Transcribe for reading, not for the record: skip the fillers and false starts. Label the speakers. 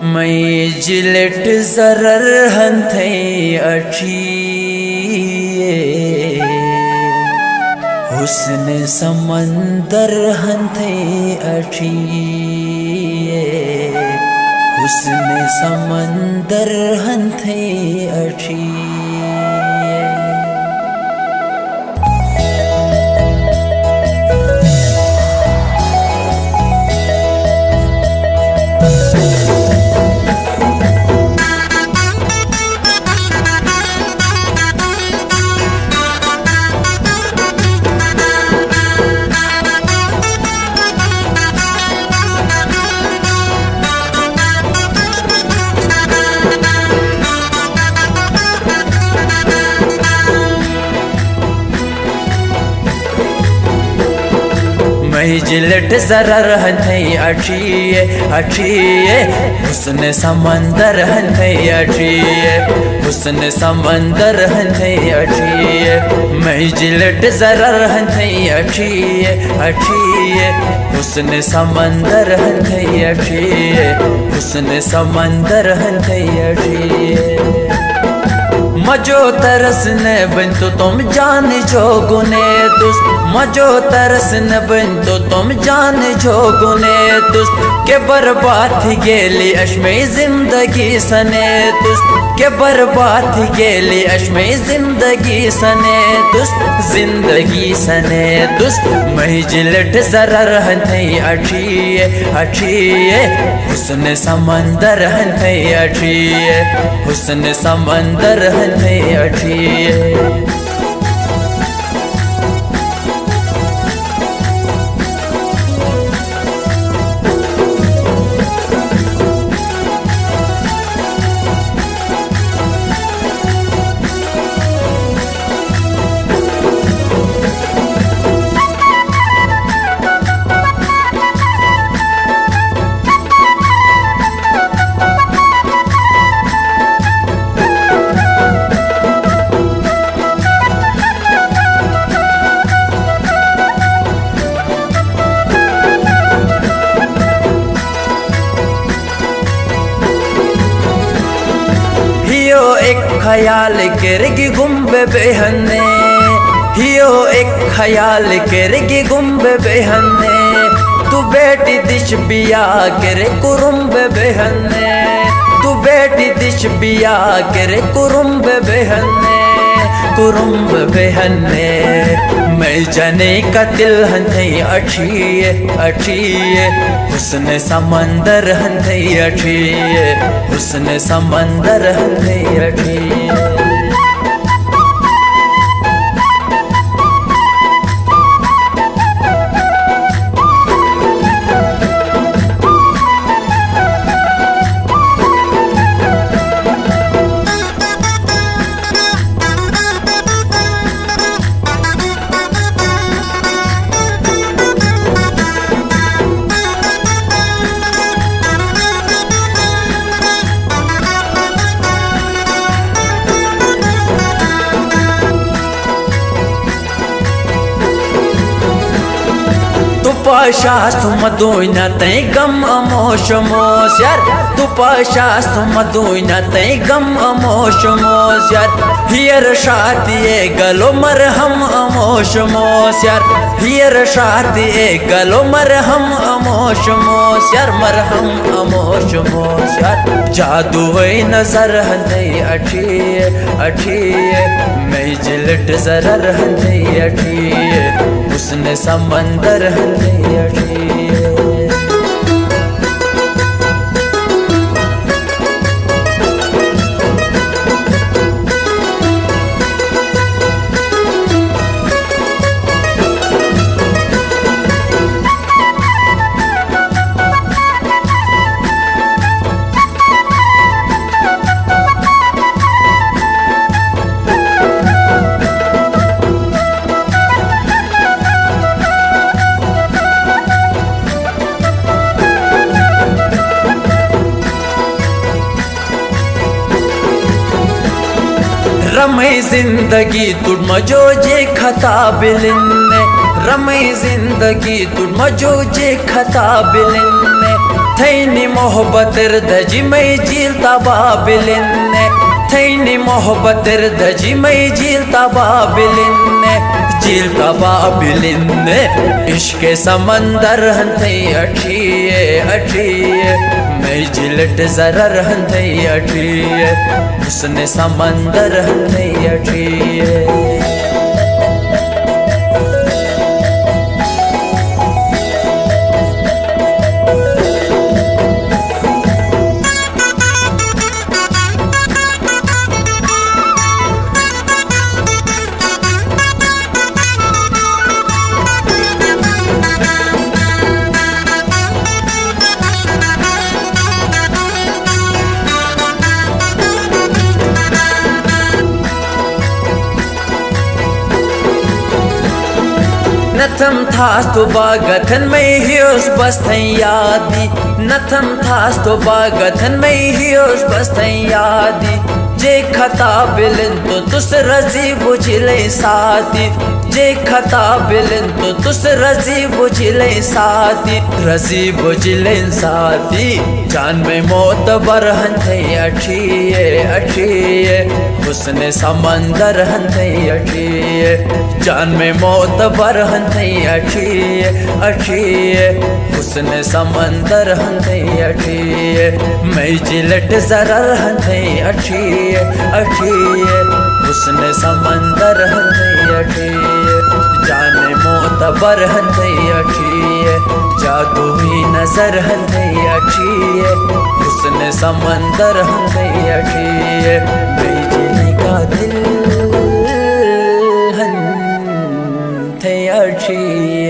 Speaker 1: मैं जिलेट जरर हंथे अठिए हुस्न समंदर हंथे अठिए हुस्न समंदर हंथे अठिए। मैं जिलेट जरर हंथे अठिए अठिए हुस्न समंदर हंथे अठिए हुस्न समंदर हंथे अठिए। मैं जिलेट जरर हंथे अठिए अठिए हुस्न समंदर हंथे अठिए हुस्न समंदर हंथे अठिए। मजो तरस न बन तो तुम जान जो गुने तुस मजो तरस न बन तो तुम जान जो गुने तुस के बर्बाद गेली अश्मे जिंदगी सने तुस के बर्बाद गेली अश्मे जिंदगी सने तुस जिंदगी सने तुस। मैं जिलेट जरर हंथे अठिए अठिए हुस्न समंदर हंथे अठिए हुस्न समंदर हंथे अठिए। एक ख्याल करेगी गुम्बे बेहने हियो एक ख्याल करेगी गुम्बे बेहने तू बेटी दिश बिया करे कुरुम्बे बेहने तू बेटी दिश बिया करे कुरुम्बे बेहने कुरुम्ब बेहने। मैं जने का दिल हंथे अठिए अठिए हुस्न समंदर हंथे अठिए हुस्न समंदर हंथे अठिए। तू पाशास तू मदुइना तै गम अमोश मोश यार तू पाशास तू मदुइना तै गम अमोश मोश यार हियर शादी गलो मरहम अमोश मोश यार हियर शादी गलो मरहम अमोश मोश यार मरहम अमोश मोश यार। जादू वही नजर हंथे अठिए अठिए मैं जिलेट जरर हंथे अठिए हुस्न समंदर हंथे अठिए। रमे जिंदगी तुड़ मजो जे खता बिलिन रमे जिंदगी तुड़ मजो जे खता बिलिन थैनी मोहब्बत दजी मई झील तबाबिलिन थैनी मोहब्बत दजी मई झील तबाबिलिन इश्क समंदर हंथे अठिए अठिए मई झिलट जरर हंथे अठिए उसने समंदर हंथे अठिए नथम थास तो बागथन में ही उस बस्तन यादी नथम थास तो बागथन में ही उस बस्तन यादी जे खता बिलन तो तुस रजी बुझले साथी जे खता बिलन तो तुस रजी बुझले साथी रजी बुझले साथी जान में मौत बरहंथे अठिए अठिए हुस्न समंदर हंथे अठिए जान में मौत बरहंथे अठिए अठिए हुस्न समंदर हंथे अठिए मई झिलट जरर हंथे अठिए अठिए हुस्न समंदर हंथे अठिए जान मौत बर हंथे अठिए जादू ही नजर हंथे अठिए हुस्न समंदर हंथे अठिए बेजली का दिल हंथे अठिए।